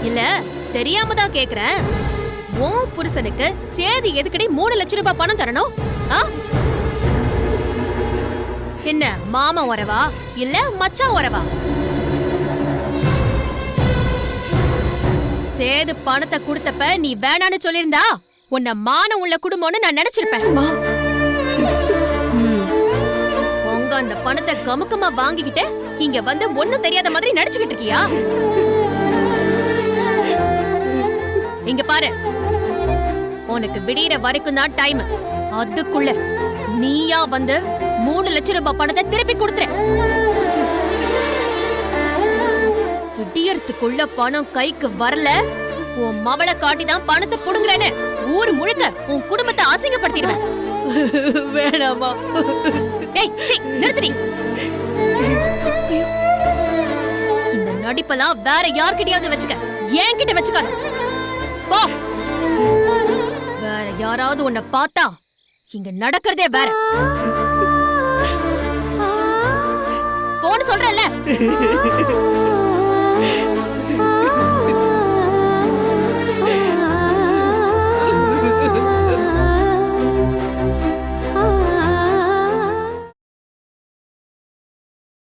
இல்ல தெரியாம தான் கேக்குறேன். உன் புருஷனுக்கு சேதி எதுக்கடி 3 லட்சம் ரூபாய் பணம் தரணும்? என்ன மாமா உறவா இல்ல மச்சான் உறவா? சேது பணத்தை கொடுத்தப்ப நீ வேணான்னு சொல்லிருந்தா உன்னை மானம் உள்ள குடும்பம்னு நான் நினைச்சிருப்பேன். உங்க அந்த பணத்தை கமுக்கமா வாங்கிக்கிட்டு இங்க வந்து ஒண்ணும் தெரியாத மாதிரி நடிச்சுக்கிட்டு இருக்கியா? இங்க பாரு, உனக்கு விடியற வரைக்கும் தான் டைம். அதுக்குள்ள நீயா வந்து 3 லட்சம் ரூபாய் பணத்தை திருப்பி கொடுத்துற. விடியறதுக்குள்ள பணம் கைக்கு வரல, உன் மவளை காட்டிதான் பணத்தை புடுங்குறேன்னு ஊர் முழுக்க உன் குடும்பத்தை அசிங்கப்படுத்திடுவேன். வேணாமா? ஏய், நிறுத்துடி. இந்த நடிப்பெல்லாம் வேற யார்கிட்டயாவது வச்சுக்க, என்கிட்ட வச்சுக்காத. போ. வேற யாராவது உன்னை பார்த்தா இங்க நடக்கிறதே வேற. போன்னு சொல்றேன்ல.